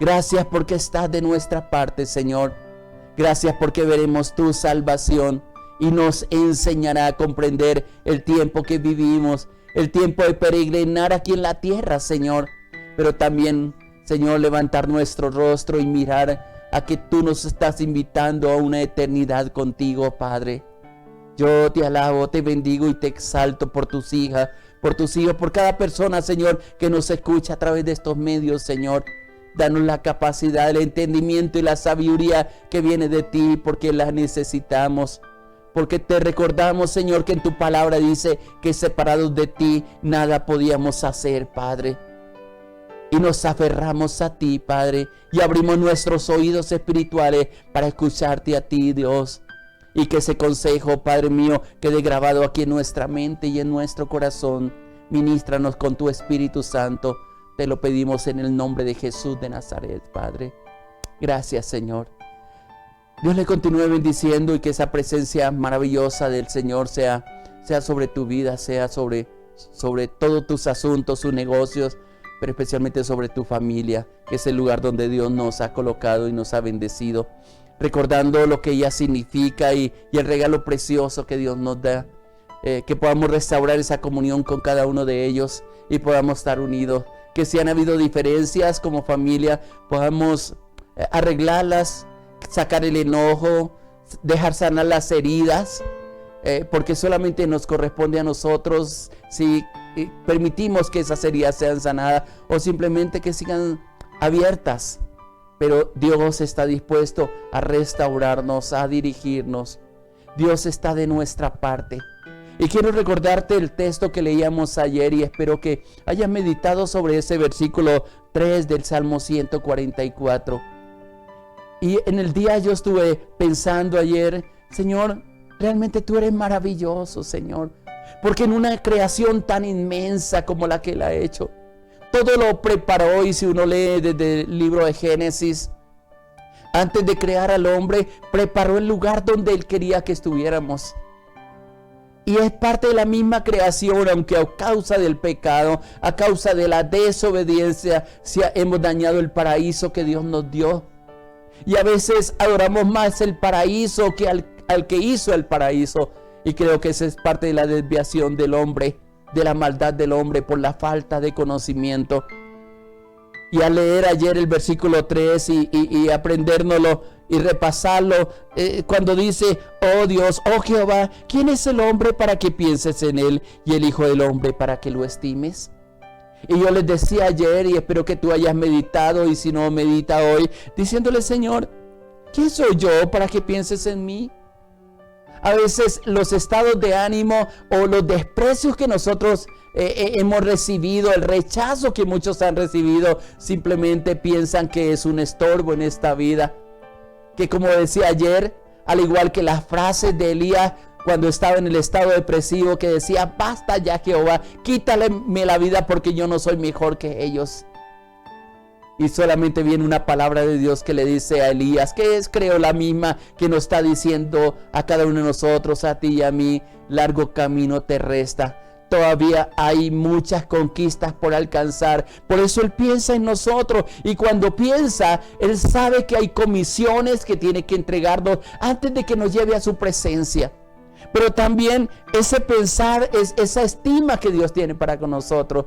Gracias porque estás de nuestra parte, Señor. Gracias porque veremos tu salvación y nos enseñará a comprender el tiempo que vivimos, el tiempo de peregrinar aquí en la tierra, Señor. Pero también, Señor, levantar nuestro rostro y mirar a que tú nos estás invitando a una eternidad contigo, Padre. Yo te alabo, te bendigo y te exalto por tus hijas, por tus hijos, por cada persona, Señor, que nos escucha a través de estos medios, Señor. Danos la capacidad, el entendimiento y la sabiduría que viene de ti, porque la necesitamos. Porque te recordamos, Señor, que en tu palabra dice que separados de ti nada podíamos hacer, Padre. Y nos aferramos a ti, Padre, y abrimos nuestros oídos espirituales para escucharte a ti, Dios. Y que ese consejo, Padre mío, quede grabado aquí en nuestra mente y en nuestro corazón. Ministranos con tu Espíritu Santo. Te lo pedimos en el nombre de Jesús de Nazaret, Padre. Gracias, Señor. Dios le continúe bendiciendo y que esa presencia maravillosa del Señor sea sobre tu vida, sea sobre todos tus asuntos, tus negocios, pero especialmente sobre tu familia, que es el lugar donde Dios nos ha colocado y nos ha bendecido. Recordando lo que ella significa y el regalo precioso que Dios nos da. Que podamos restaurar esa comunión con cada uno de ellos y podamos estar unidos. Que si han habido diferencias como familia, podamos arreglarlas, sacar el enojo, dejar sanar las heridas, porque solamente nos corresponde a nosotros si permitimos que esas heridas sean sanadas o simplemente que sigan abiertas. Pero Dios está dispuesto a restaurarnos, a dirigirnos. Dios está de nuestra parte. Y quiero recordarte el texto que leíamos ayer y espero que hayas meditado sobre ese versículo 3 del Salmo 144. Y en el día yo estuve pensando ayer, Señor, realmente tú eres maravilloso, Señor. Porque en una creación tan inmensa como la que Él ha hecho, todo lo preparó. Y si uno lee desde el libro de Génesis, antes de crear al hombre, preparó el lugar donde Él quería que estuviéramos. Y es parte de la misma creación, aunque a causa del pecado, a causa de la desobediencia, hemos dañado el paraíso que Dios nos dio. Y a veces adoramos más el paraíso que al que hizo el paraíso. Y creo que esa es parte de la desviación del hombre, de la maldad del hombre por la falta de conocimiento. Y al leer ayer el versículo 3 y aprendérnoslo y repasarlo, cuando dice, oh Dios, oh Jehová, ¿quién es el hombre para que pienses en él y el hijo del hombre para que lo estimes? Y yo les decía ayer, y espero que tú hayas meditado, y si no, medita hoy, diciéndole, Señor, ¿quién soy yo para que pienses en mí? A veces los estados de ánimo o los desprecios que nosotros hemos recibido, el rechazo que muchos han recibido, simplemente piensan que es un estorbo en esta vida. Que como decía ayer, al igual que las frases de Elías cuando estaba en el estado depresivo, que decía, basta ya Jehová, quítale la vida porque yo no soy mejor que ellos. Y solamente viene una palabra de Dios que le dice a Elías, que es creo la misma que nos está diciendo a cada uno de nosotros, a ti y a mí, largo camino te resta. Todavía hay muchas conquistas por alcanzar. Por eso Él piensa en nosotros. Y cuando piensa, Él sabe que hay comisiones que tiene que entregarnos antes de que nos lleve a su presencia. Pero también ese pensar es esa estima que Dios tiene para con nosotros.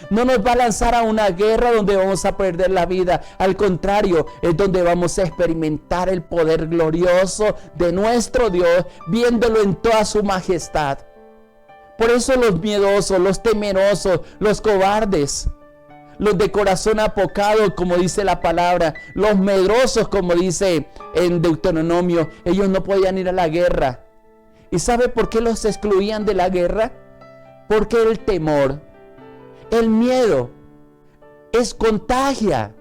No nos va a lanzar a una guerra donde vamos a perder la vida. Al contrario, es donde vamos a experimentar el poder glorioso de nuestro Dios, viéndolo en toda su majestad. Por eso los miedosos, los temerosos, los cobardes, los de corazón apocado, como dice la palabra, los medrosos, como dice en Deuteronomio, ellos no podían ir a la guerra. ¿Y sabe por qué los excluían de la guerra? Porque el temor, el miedo, contagia.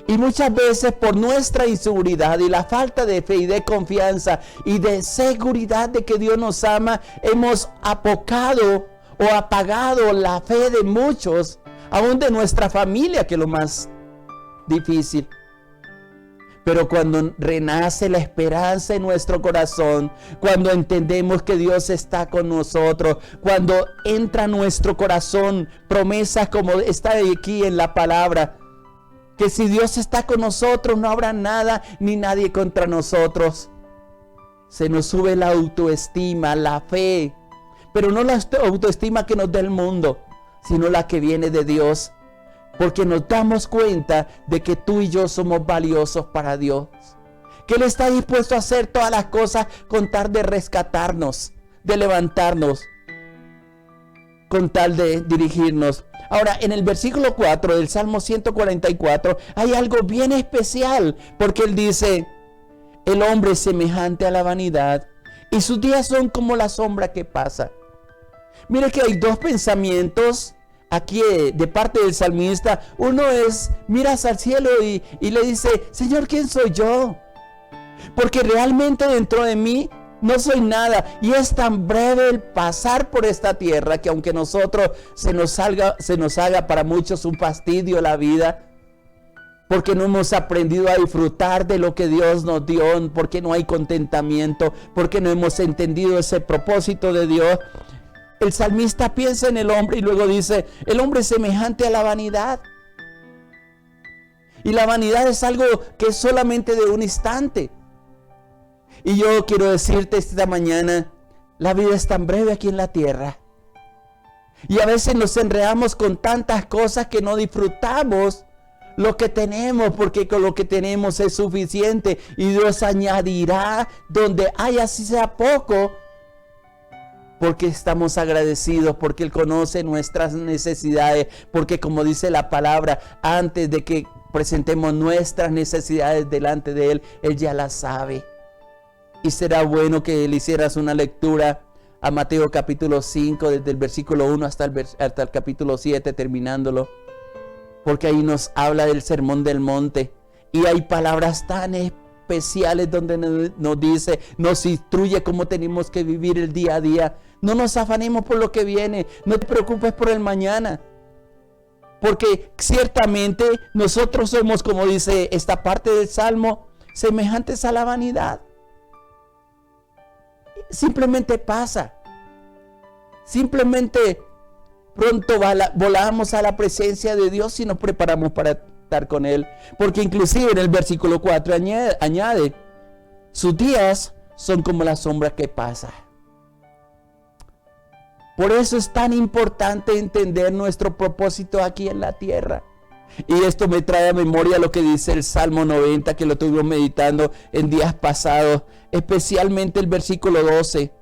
Y muchas veces por nuestra inseguridad y la falta de fe y de confianza y de seguridad de que Dios nos ama, hemos apocado o apagado la fe de muchos, aún de nuestra familia, que es lo más difícil. Pero cuando renace la esperanza en nuestro corazón, cuando entendemos que Dios está con nosotros, cuando entra a nuestro corazón promesas como está aquí en la palabra, que si Dios está con nosotros, no habrá nada ni nadie contra nosotros. Se nos sube la autoestima, la fe, pero no la autoestima que nos da el mundo, sino la que viene de Dios, porque nos damos cuenta de que tú y yo somos valiosos para Dios, que Él está dispuesto a hacer todas las cosas con tal de rescatarnos, de levantarnos, con tal de dirigirnos. Ahora, en el versículo 4 del Salmo 144 hay algo bien especial, porque Él dice: el hombre es semejante a la vanidad y sus días son como la sombra que pasa. Mire que hay dos pensamientos aquí de parte del salmista. Uno es, miras al cielo y le dice: Señor, ¿quién soy yo? Porque realmente dentro de mí no soy nada, y es tan breve el pasar por esta tierra que aunque nosotros se nos haga para muchos un fastidio la vida, porque no hemos aprendido a disfrutar de lo que Dios nos dio, porque no hay contentamiento, porque no hemos entendido ese propósito de Dios. El salmista piensa en el hombre y luego dice: el hombre es semejante a la vanidad. Y la vanidad es algo que es solamente de un instante. Y yo quiero decirte esta mañana, la vida es tan breve aquí en la tierra. Y a veces nos enredamos con tantas cosas que no disfrutamos lo que tenemos, porque con lo que tenemos es suficiente. Y Dios añadirá donde haya, así sea poco, porque estamos agradecidos, porque Él conoce nuestras necesidades, porque como dice la palabra, antes de que presentemos nuestras necesidades delante de Él, Él ya las sabe. Y será bueno que le hicieras una lectura a Mateo capítulo 5, desde el versículo 1 hasta el capítulo 7, terminándolo, porque ahí nos habla del sermón del monte, y hay palabras tan especiales donde nos dice, nos instruye cómo tenemos que vivir el día a día. No nos afanemos por lo que viene, no te preocupes por el mañana, porque ciertamente nosotros somos, como dice esta parte del Salmo, semejantes a la vanidad. Simplemente pasa, simplemente pronto volamos a la presencia de Dios y nos preparamos para estar con Él, porque inclusive en el versículo 4 añade, sus días son como la sombra que pasa. Por eso es tan importante entender nuestro propósito aquí en la tierra. Y esto me trae a memoria lo que dice el Salmo 90, que lo estuvimos meditando en días pasados, especialmente el versículo 12.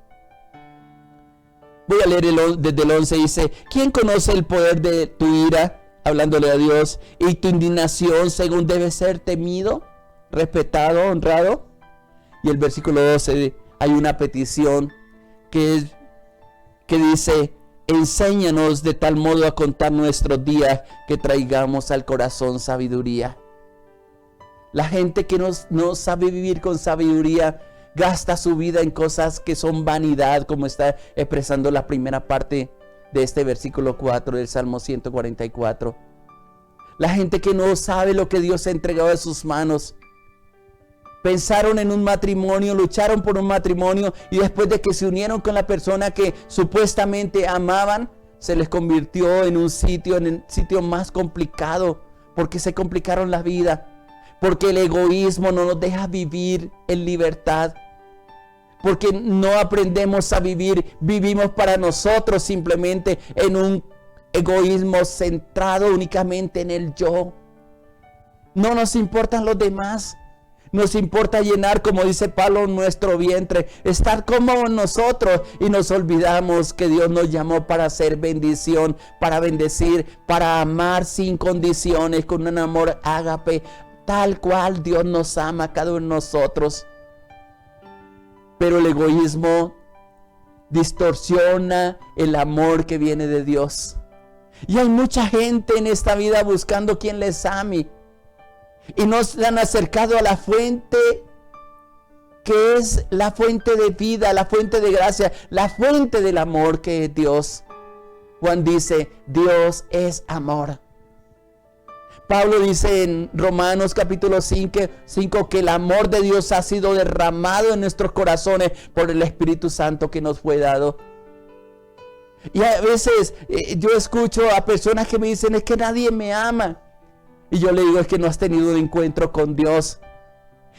Voy a leer desde el 11, dice: ¿quién conoce el poder de tu ira? Hablándole a Dios. Y tu indignación según debe ser temido, respetado, honrado. Y el versículo 12, hay una petición que dice: enséñanos de tal modo a contar nuestros días que traigamos al corazón sabiduría. La gente que no sabe vivir con sabiduría gasta su vida en cosas que son vanidad, como está expresando la primera parte de este versículo 4 del Salmo 144. La gente que no sabe lo que Dios ha entregado en sus manos. Pensaron en un matrimonio, lucharon por un matrimonio, y después de que se unieron con la persona que supuestamente amaban, se les convirtió en el sitio más complicado, porque se complicaron la vida, porque el egoísmo no nos deja vivir en libertad, porque no aprendemos a vivimos para nosotros simplemente en un egoísmo centrado únicamente en el yo. No nos importan los demás. Nos importa llenar, como dice Pablo, nuestro vientre, estar cómodos nosotros, y nos olvidamos que Dios nos llamó para hacer bendición, para bendecir, para amar sin condiciones, con un amor ágape, tal cual Dios nos ama a cada uno de nosotros. Pero el egoísmo distorsiona el amor que viene de Dios. Y hay mucha gente en esta vida buscando quien les ame, y no se han acercado a la fuente que es la fuente de vida, la fuente de gracia, la fuente del amor que es Dios. Juan dice: Dios es amor. Pablo dice en Romanos capítulo 5 que el amor de Dios ha sido derramado en nuestros corazones por el Espíritu Santo que nos fue dado. Y a veces yo escucho a personas que me dicen: es que nadie me ama. Y yo le digo, es que no has tenido un encuentro con Dios.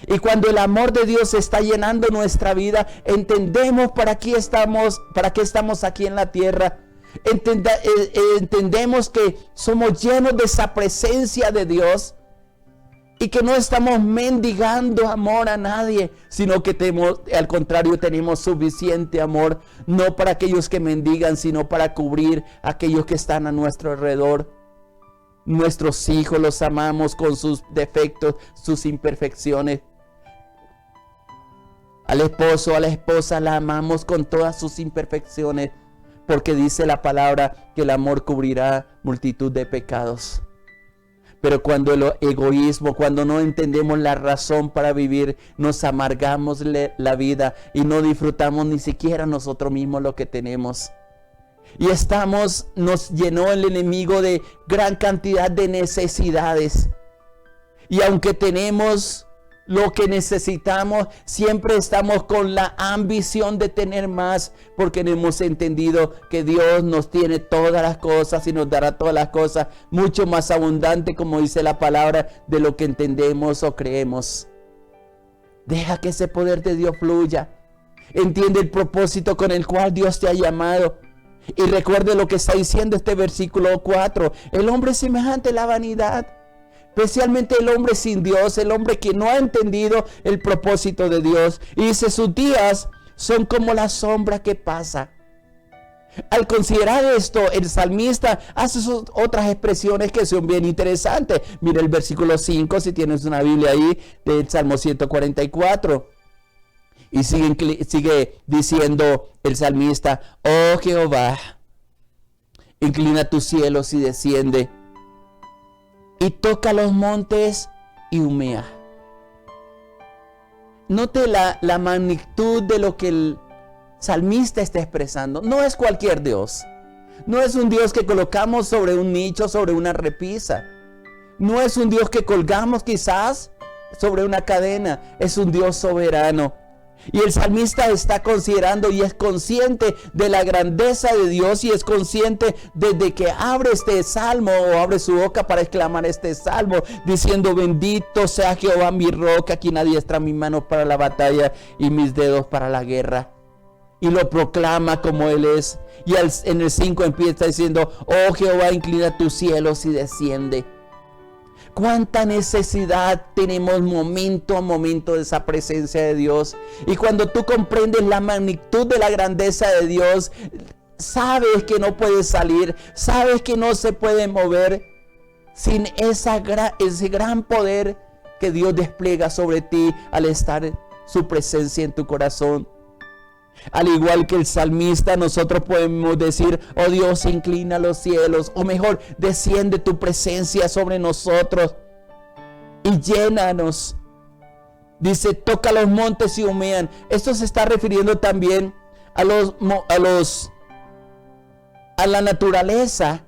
Y cuando el amor de Dios está llenando nuestra vida, entendemos para qué estamos aquí en la tierra. Entendemos que somos llenos de esa presencia de Dios y que no estamos mendigando amor a nadie, sino que al contrario, tenemos suficiente amor, no para aquellos que mendigan, sino para cubrir a aquellos que están a nuestro alrededor. Nuestros hijos los amamos con sus defectos, sus imperfecciones. Al esposo, a la esposa la amamos con todas sus imperfecciones, porque dice la palabra que el amor cubrirá multitud de pecados. Pero cuando el egoísmo, cuando no entendemos la razón para vivir, nos amargamos la vida y no disfrutamos ni siquiera nosotros mismos lo que tenemos. Y nos llenó el enemigo de gran cantidad de necesidades. Y aunque tenemos lo que necesitamos, siempre estamos con la ambición de tener más, porque no hemos entendido que Dios nos tiene todas las cosas y nos dará todas las cosas mucho más abundante, como dice la palabra, de lo que entendemos o creemos. Deja que ese poder de Dios fluya. Entiende el propósito con el cual Dios te ha llamado. Y recuerde lo que está diciendo este versículo 4. El hombre es semejante a la vanidad. Especialmente el hombre sin Dios, el hombre que no ha entendido el propósito de Dios. Y dice, sus días son como la sombra que pasa. Al considerar esto, el salmista hace otras expresiones que son bien interesantes. Mira el versículo 5, si tienes una Biblia ahí, del Salmo 144. Y sigue diciendo el salmista, oh Jehová, inclina tus cielos y desciende, y toca los montes y humea. Note la magnitud de lo que el salmista está expresando. No es cualquier Dios. No es un Dios que colocamos sobre un nicho, sobre una repisa. No es un Dios que colgamos quizás sobre una cadena. Es un Dios soberano. Y el salmista está considerando y es consciente de la grandeza de Dios, y es consciente desde que abre este salmo o abre su boca para exclamar este salmo, diciendo, bendito sea Jehová mi roca, quien adiestra mis manos para la batalla y mis dedos para la guerra. Y lo proclama como Él es. Y en el 5 empieza diciendo, oh Jehová, inclina tus cielos y desciende. Cuánta necesidad tenemos momento a momento de esa presencia de Dios. Y cuando tú comprendes la magnitud de la grandeza de Dios, sabes que no puedes salir, sabes que no se puede mover sin ese gran poder que Dios despliega sobre ti al estar su presencia en tu corazón. Al igual que el salmista, nosotros podemos decir, oh Dios, inclina los cielos, o mejor, desciende tu presencia sobre nosotros y llénanos. Dice, toca los montes y humean. Esto se está refiriendo también a la naturaleza.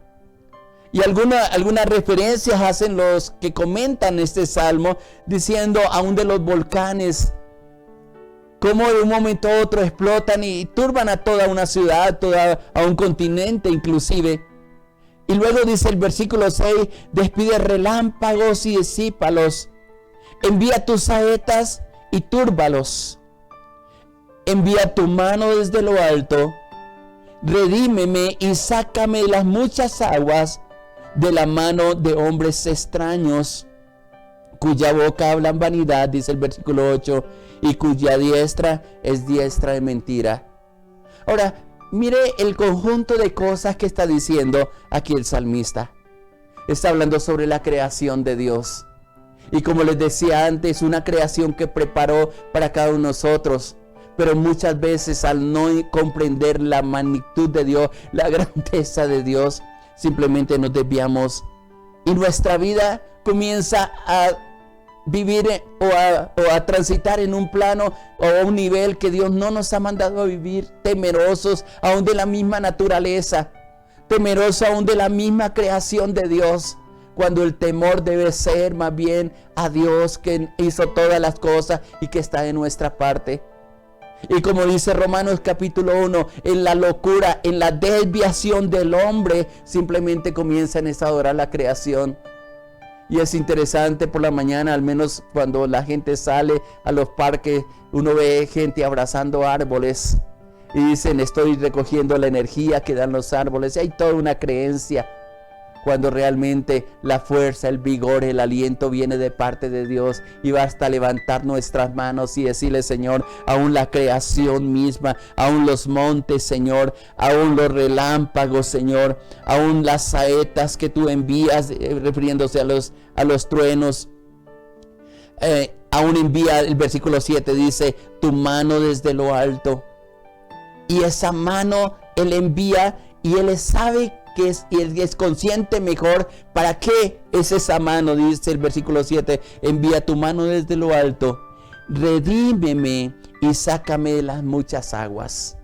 Y algunas referencias hacen los que comentan este salmo, diciendo aún de los volcanes, cómo de un momento a otro explotan y turban a toda una ciudad, a un continente inclusive. Y luego dice el versículo 6, despide relámpagos y disípalos, envía tus saetas y túrbalos. Envía tu mano desde lo alto, redímeme y sácame las muchas aguas de la mano de hombres extraños, cuya boca hablan vanidad, dice el versículo 8, y cuya diestra es diestra de mentira. Ahora, mire el conjunto de cosas que está diciendo aquí el salmista. Está hablando sobre la creación de Dios. Y como les decía antes, una creación que preparó para cada uno de nosotros. Pero muchas veces al no comprender la magnitud de Dios, la grandeza de Dios, simplemente nos desviamos. Y nuestra vida comienza a vivir o a transitar en un plano o a un nivel que Dios no nos ha mandado a vivir, temerosos aún de la misma naturaleza, temerosos aún de la misma creación de Dios, cuando el temor debe ser más bien a Dios, que hizo todas las cosas y que está de nuestra parte. Y como dice Romanos capítulo 1, en la locura, en la desviación del hombre, simplemente comienzan a adorar la creación. Y es interesante por la mañana, al menos cuando la gente sale a los parques, uno ve gente abrazando árboles y dicen: estoy recogiendo la energía que dan los árboles. Y hay toda una creencia, cuando realmente la fuerza, el vigor, el aliento viene de parte de Dios. Y basta levantar nuestras manos y decirle: Señor, aún la creación misma, aún los montes, Señor, aún los relámpagos, Señor, aún las saetas que tú envías, refiriéndose a los truenos, aún envía, el versículo 7 dice: tu mano desde lo alto. Y esa mano Él envía, y Él sabe que Él es consciente mejor para qué es esa mano. Dice el versículo 7: envía tu mano desde lo alto, redímeme y sácame de las muchas aguas.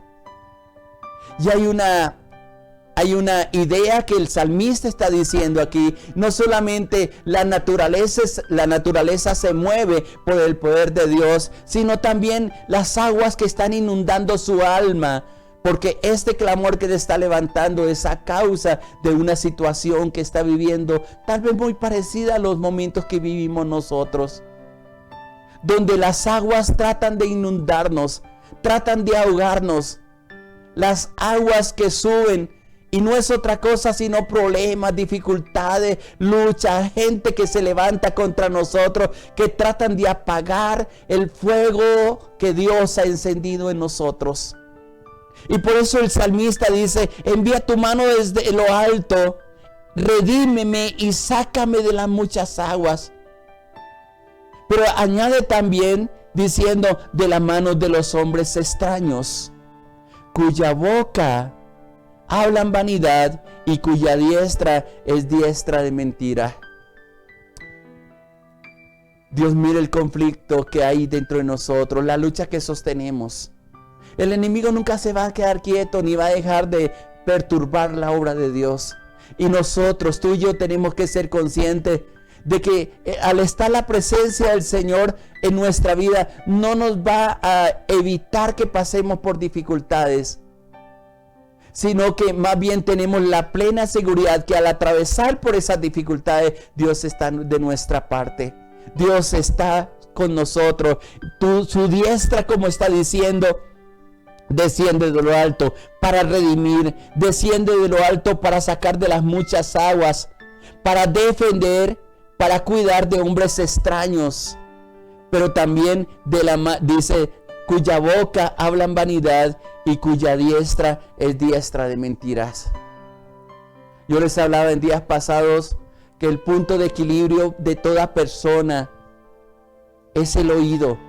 Y hay una idea que el salmista está diciendo aquí. No solamente la naturaleza se mueve por el poder de Dios, sino también las aguas que están inundando su alma. Porque este clamor que le está levantando es a causa de una situación que está viviendo, tal vez muy parecida a los momentos que vivimos nosotros, donde las aguas tratan de inundarnos, tratan de ahogarnos. Las aguas que suben, y no es otra cosa sino problemas, dificultades, lucha, gente que se levanta contra nosotros, que tratan de apagar el fuego que Dios ha encendido en nosotros. Y por eso el salmista dice: envía tu mano desde lo alto, redímeme y sácame de las muchas aguas. Pero añade también diciendo: de la mano de los hombres extraños, cuya boca hablan vanidad y cuya diestra es diestra de mentira. Dios, mira el conflicto que hay dentro de nosotros, la lucha que sostenemos. El enemigo nunca se va a quedar quieto ni va a dejar de perturbar la obra de Dios. Y nosotros, tú y yo, tenemos que ser conscientes de que al estar la presencia del Señor en nuestra vida, no nos va a evitar que pasemos por dificultades, sino que más bien tenemos la plena seguridad que al atravesar por esas dificultades, Dios está de nuestra parte. Dios está con nosotros. Su diestra, como está diciendo, desciende de lo alto para redimir, desciende de lo alto para sacar de las muchas aguas, para defender, para cuidar de hombres extraños, pero también dice: cuya boca hablan vanidad y cuya diestra es diestra de mentiras. Yo les hablaba en días pasados que el punto de equilibrio de toda persona es el oído.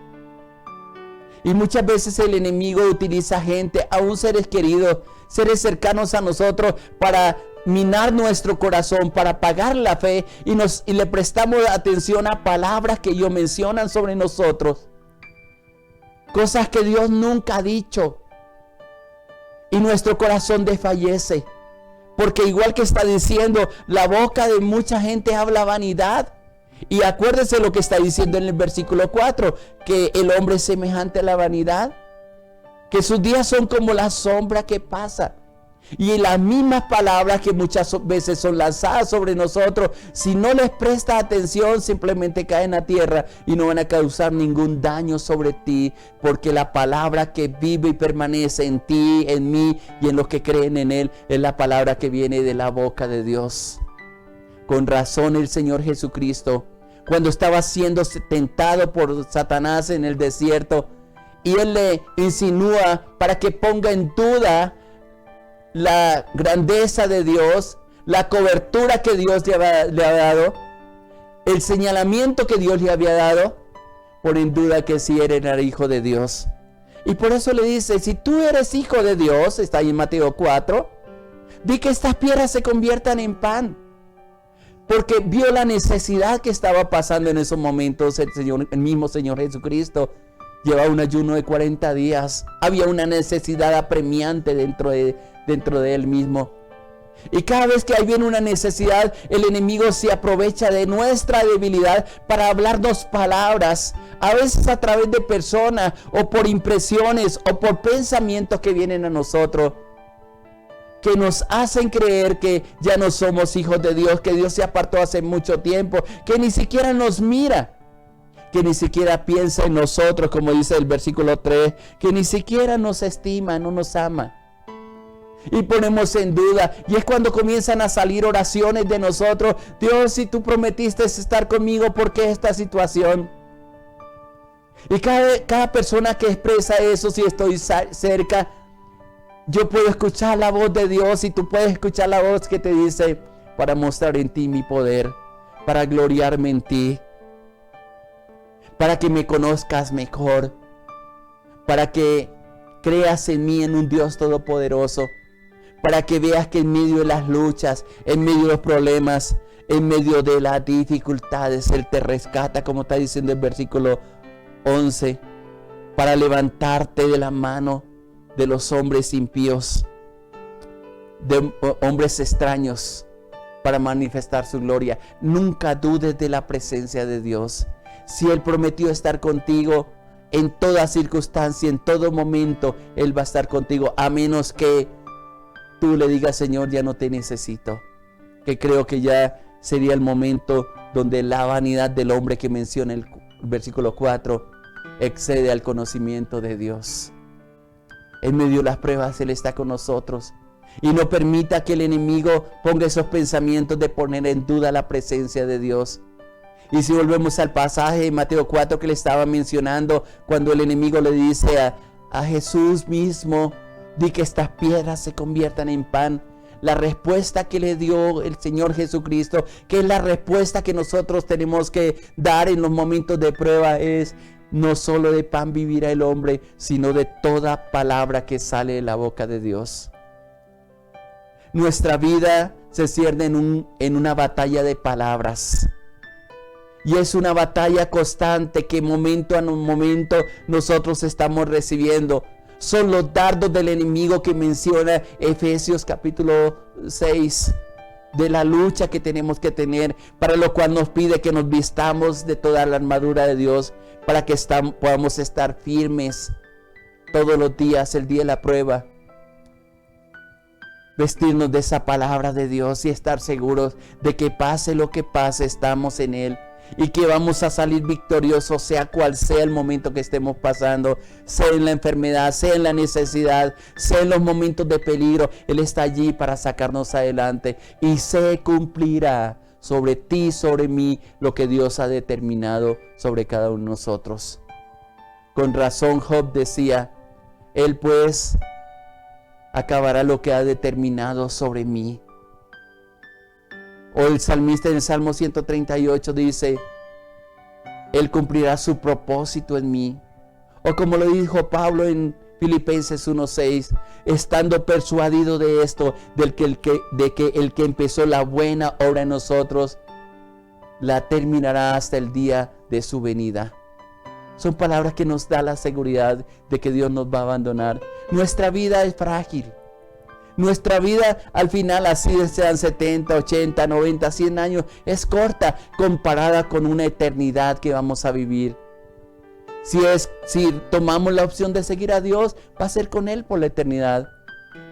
Y muchas veces el enemigo utiliza gente, aún seres queridos, seres cercanos a nosotros, para minar nuestro corazón, para apagar la fe, y le prestamos atención a palabras que ellos mencionan sobre nosotros, cosas que Dios nunca ha dicho, y nuestro corazón desfallece, porque igual que está diciendo, la boca de mucha gente habla vanidad. Y acuérdense lo que está diciendo en el versículo 4, que el hombre es semejante a la vanidad, que sus días son como la sombra que pasa. Y las mismas palabras que muchas veces son lanzadas sobre nosotros, si no les prestas atención, simplemente caen a tierra y no van a causar ningún daño sobre ti, porque la palabra que vive y permanece en ti, en mí y en los que creen en Él, es la palabra que viene de la boca de Dios. Con razón el Señor Jesucristo, cuando estaba siendo tentado por Satanás en el desierto, y Él le insinúa para que ponga en duda la grandeza de Dios, la cobertura que Dios le ha dado, el señalamiento que Dios le había dado, pone en duda que si era hijo de Dios. Y por eso le dice: si tú eres hijo de Dios, está ahí en Mateo 4, di que estas piedras se conviertan en pan. Porque vio la necesidad que estaba pasando en esos momentos. El mismo Señor Jesucristo llevaba un ayuno de 40 días. Había una necesidad apremiante dentro de Él mismo. Y cada vez que hay viene una necesidad, el enemigo se aprovecha de nuestra debilidad para hablarnos palabras, a veces a través de personas, o por impresiones, o por pensamientos que vienen a nosotros. que nos hacen creer que ya no somos hijos de Dios, que Dios se apartó hace mucho tiempo, que ni siquiera nos mira, que ni siquiera piensa en nosotros, como dice el versículo 3, que ni siquiera nos estima, no nos ama. Y ponemos en duda, y es cuando comienzan a salir oraciones de nosotros: Dios, si tú prometiste estar conmigo, ¿por qué esta situación? Y cada persona que expresa eso, si estoy cerca, yo puedo escuchar la voz de Dios, y tú puedes escuchar la voz que te dice: para mostrar en ti mi poder, para gloriarme en ti, para que me conozcas mejor, para que creas en mí, en un Dios todopoderoso, para que veas que en medio de las luchas, en medio de los problemas, en medio de las dificultades, Él te rescata, como está diciendo el versículo 11, para levantarte de la mano de los hombres impíos, de hombres extraños, para manifestar su gloria. Nunca dudes de la presencia de Dios. Si Él prometió estar contigo en toda circunstancia, en todo momento, Él va a estar contigo, a menos que tú le digas: Señor, ya no te necesito. Que creo que ya sería el momento donde la vanidad del hombre que menciona el versículo 4 excede al conocimiento de Dios. En medio de las pruebas Él está con nosotros. Y no permita que el enemigo ponga esos pensamientos de poner en duda la presencia de Dios. Y si volvemos al pasaje de Mateo 4 que le estaba mencionando, cuando el enemigo le dice a Jesús mismo: di que estas piedras se conviertan en pan. La respuesta que le dio el Señor Jesucristo, que es la respuesta que nosotros tenemos que dar en los momentos de prueba, es: no solo de pan vivirá el hombre, sino de toda palabra que sale de la boca de Dios. Nuestra vida se cierne en una batalla de palabras. Y es una batalla constante que momento a momento nosotros estamos recibiendo. Son los dardos del enemigo que menciona Efesios capítulo 6, de la lucha que tenemos que tener, para lo cual nos pide que nos vistamos de toda la armadura de Dios, para que podamos estar firmes todos los días, el día de la prueba. Vestirnos de esa palabra de Dios y estar seguros de que pase lo que pase, estamos en Él. Y que vamos a salir victoriosos, sea cual sea el momento que estemos pasando, sea en la enfermedad, sea en la necesidad, sea en los momentos de peligro. Él está allí para sacarnos adelante, y se cumplirá sobre ti, sobre mí, lo que Dios ha determinado sobre cada uno de nosotros. Con razón Job decía: Él pues acabará lo que ha determinado sobre mí. O el salmista en el Salmo 138 dice: Él cumplirá su propósito en mí. O como lo dijo Pablo en Filipenses 1:6: estando persuadido de esto, de que el que empezó la buena obra en nosotros, la terminará hasta el día de su venida. Son palabras que nos da la seguridad de que Dios nos va a abandonar. Nuestra vida es frágil. Nuestra vida al final, así sean 70, 80, 90, 100 años, es corta comparada con una eternidad que vamos a vivir. Si tomamos la opción de seguir a Dios, va a ser con Él por la eternidad.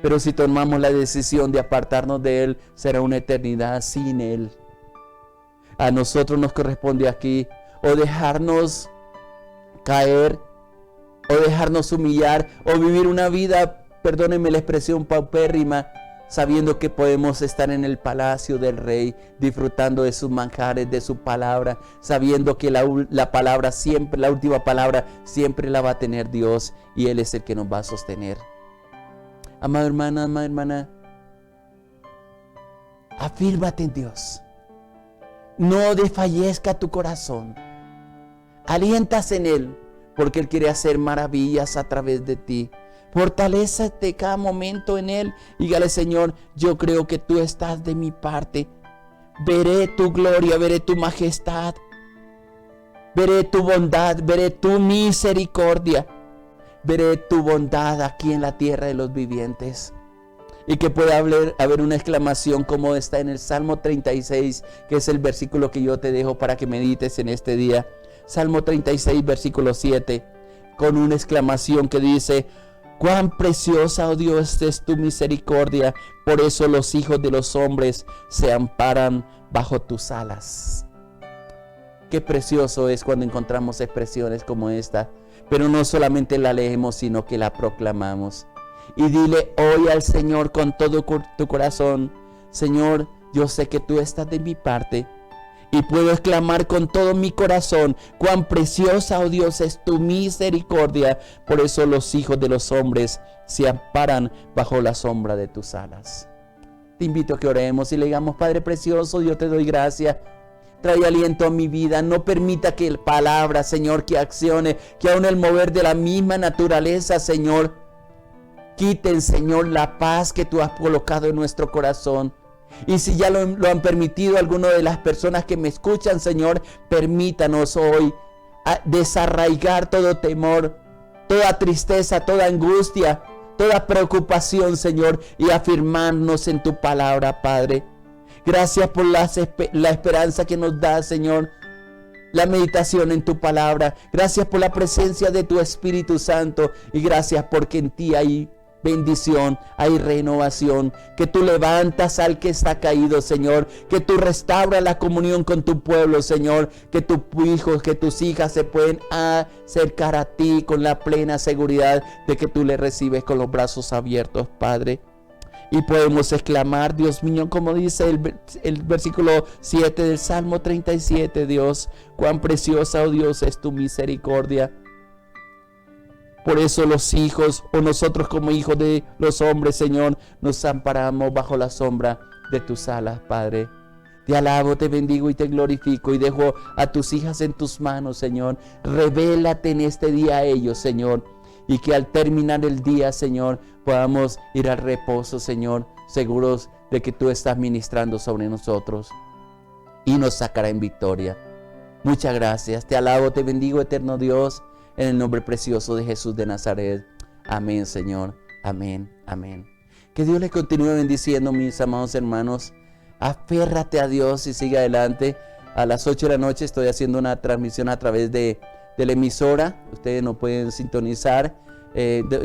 Pero si tomamos la decisión de apartarnos de Él, será una eternidad sin Él. A nosotros nos corresponde aquí o dejarnos caer, o dejarnos humillar, o vivir una vida, perdónenme la expresión, paupérrima, sabiendo que podemos estar en el palacio del Rey, disfrutando de sus manjares, de su palabra, sabiendo que la palabra siempre, la última palabra siempre la va a tener Dios, y Él es el que nos va a sostener. Amada hermana, amada hermana, afírmate en Dios. No desfallezca tu corazón. Aliéntase en Él, porque Él quiere hacer maravillas a través de ti. Fortalézate cada momento en Él. Dígale: Señor, yo creo que tú estás de mi parte. Veré tu gloria, veré tu majestad, veré tu bondad, veré tu misericordia, veré tu bondad aquí en la tierra de los vivientes. Y que pueda haber una exclamación como está en el Salmo 36, que es el versículo que yo te dejo para que medites en este día. Salmo 36, versículo 7, con una exclamación que dice: Cuán preciosa, oh Dios, es tu misericordia. Por eso los hijos de los hombres se amparan bajo tus alas. Qué precioso es cuando encontramos expresiones como esta. Pero no solamente la leemos, sino que la proclamamos. Y dile hoy al Señor con todo tu corazón: Señor, yo sé que tú estás de mi parte. Y puedo exclamar con todo mi corazón: cuán preciosa, oh Dios, es tu misericordia. Por eso los hijos de los hombres se amparan bajo la sombra de tus alas. Te invito a que oremos y le digamos: Padre precioso, yo te doy gracias. Trae aliento a mi vida. No permita que palabra, Señor, que accione, que aún el mover de la misma naturaleza, Señor, quiten, Señor, la paz que tú has colocado en nuestro corazón. Y si ya lo han permitido algunas de las personas que me escuchan, Señor, permítanos hoy desarraigar todo temor, toda tristeza, toda angustia, toda preocupación, Señor, y afirmarnos en tu palabra, Padre. Gracias por la esperanza que nos da, Señor, la meditación en tu palabra. Gracias por la presencia de tu Espíritu Santo. Y gracias porque en ti hay bendición, hay renovación. Que tú levantas al que está caído, Señor. Que tú restauras la comunión con tu pueblo, Señor. Que tus hijos, que tus hijas se pueden acercar a ti con la plena seguridad de que tú les recibes con los brazos abiertos, Padre. Y podemos exclamar, Dios mío, como dice el versículo 7 del Salmo 37, Dios, cuán preciosa, oh Dios, es tu misericordia. Por eso los hijos, o nosotros como hijos de los hombres, Señor, nos amparamos bajo la sombra de tus alas, Padre. Te alabo, te bendigo y te glorifico y dejo a tus hijas en tus manos, Señor. Revélate en este día a ellos, Señor. Y que al terminar el día, Señor, podamos ir al reposo, Señor, seguros de que tú estás ministrando sobre nosotros y nos sacará en victoria. Muchas gracias. Te alabo, te bendigo, eterno Dios, en el nombre precioso de Jesús de Nazaret. Amén, Señor. Amén, amén. Que Dios les continúe bendiciendo, mis amados hermanos. Aférrate a Dios y sigue adelante. A las 8 de la noche estoy haciendo una transmisión a través de la emisora. Ustedes nos pueden sintonizar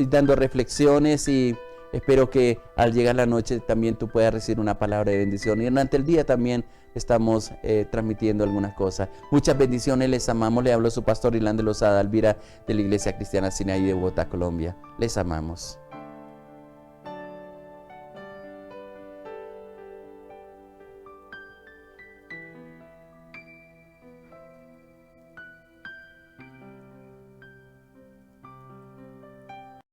dando reflexiones, y espero que al llegar la noche también tú puedas recibir una palabra de bendición. Y durante el día también estamos transmitiendo algunas cosas. Muchas bendiciones, les amamos. Le hablo su pastor Irlande Lozada Alvira de la Iglesia Cristiana Sinaí de Bogotá, Colombia. Les amamos.